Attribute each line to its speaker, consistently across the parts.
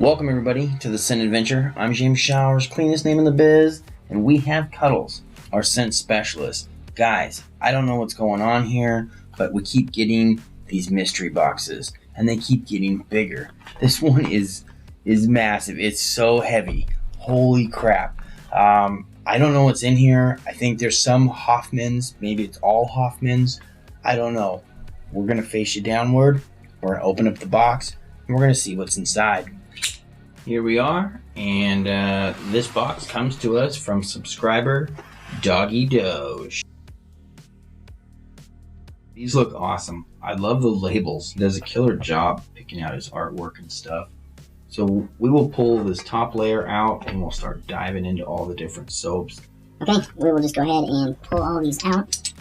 Speaker 1: Welcome everybody to the Scent Adventure. I'm James Showers, cleanest name in the biz, and we have Cuddles, our scent specialist. Guys, I don't know what's going on here, but we keep getting these mystery boxes, and they keep getting bigger. This one is massive. It's so heavy. Holy crap. I don't know what's in here. I think there's some Hoffmans. Maybe it's all Hoffmans. I don't know. We're going to face you downward. We're going to open up the box, and we're going to see what's inside. Here we are, and this box comes to us from subscriber Doggy Doge. These look awesome. I love the labels. He does a killer job picking out his artwork and stuff. So we will pull this top layer out and we'll start diving into all the different soaps.
Speaker 2: Okay, we will just go ahead and pull all these out.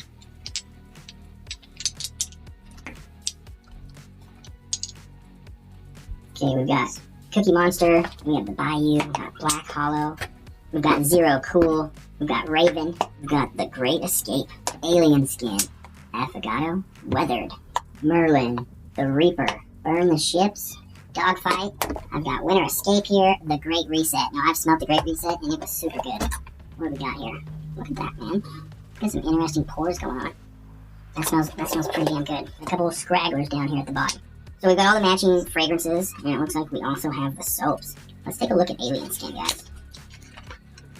Speaker 2: Okay, we've got Cookie Monster, we have the Bayou, we've got Black Hollow, we've got Zero Cool, we've got Raven, we've got The Great Escape, Alien Skin, Affogato, Weathered, Merlin, The Reaper, Burn the Ships, Dogfight. I've got Winter Escape here, The Great Reset. Now I've smelled The Great Reset and it was super good. What do we got here? Look at that, man. Got some interesting pores going on. That smells pretty damn good. A couple of scragglers down here at the bottom. So we've got all the matching fragrances, and it looks like we also have the soaps. Let's take a look at Alien Skin, guys.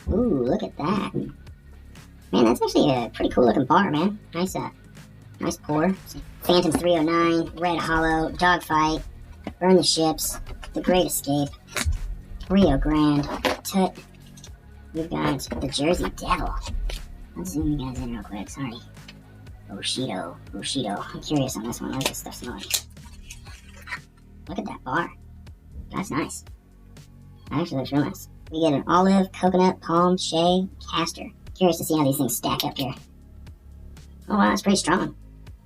Speaker 2: Ooh, look at that. Man, that's actually a pretty cool looking bar, man. Nice pour. Phantom 309, Red Hollow, Dogfight, Burn the Ships, The Great Escape, Rio Grande, Toot. We've got the Jersey Devil. Let's zoom you guys in real quick, sorry. Bushido. I'm curious on this one. What does this stuff smell like? Look at that bar. That's nice. That actually looks real nice. We get an olive, coconut, palm, shea, castor. Curious to see how these things stack up here. Oh wow, that's pretty strong.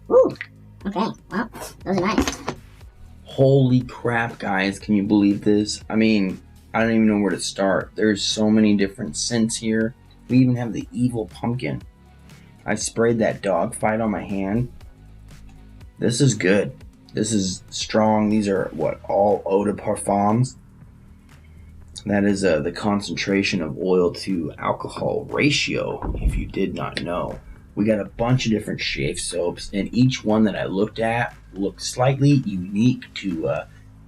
Speaker 2: Woo! Okay, well, those are nice.
Speaker 1: Holy crap, guys. Can you believe this? I mean, I don't even know where to start. There's so many different scents here. We even have the Evil Pumpkin. I sprayed that Dogfight on my hand. This is good. This is strong. These are all eau de parfums. That is the concentration of oil to alcohol ratio, if you did not know. We got a bunch of different shave soaps, and each one that I looked at looked slightly unique to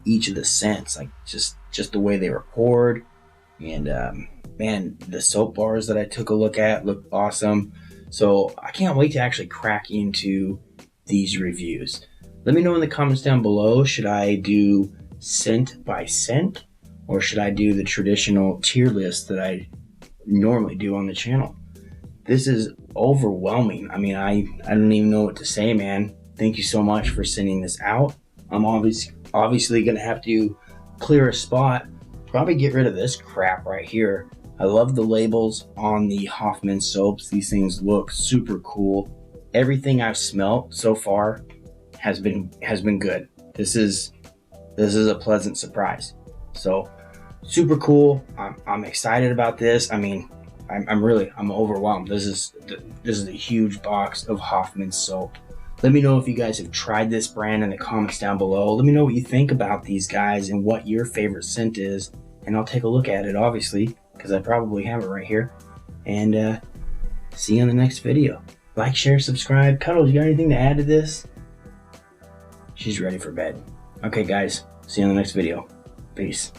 Speaker 1: each of the scents, like just the way they were poured. And man, the soap bars that I took a look at looked awesome. So I can't wait to actually crack into these reviews. Let me know in the comments down below, should I do scent by scent, or should I do the traditional tier list that I normally do on the channel? This is overwhelming. I mean, I don't even know what to say, man. Thank you so much for sending this out. I'm obviously gonna have to clear a spot, probably get rid of this crap right here. I love the labels on the Hoffman soaps. These things look super cool. Everything I've smelt so far has been good. This is a pleasant surprise. So super cool. I'm excited about this. I mean, I'm overwhelmed. This is a huge box of Hoffman soap. Let me know if you guys have tried this brand in the comments down below. Let me know what you think about these guys and what your favorite scent is, and I'll take a look at it, obviously, because I probably have it right here. And see you in the next video. Like, share, subscribe. Cuddles, you got anything to add to this? She's ready for bed. Okay, guys. See you in the next video. Peace.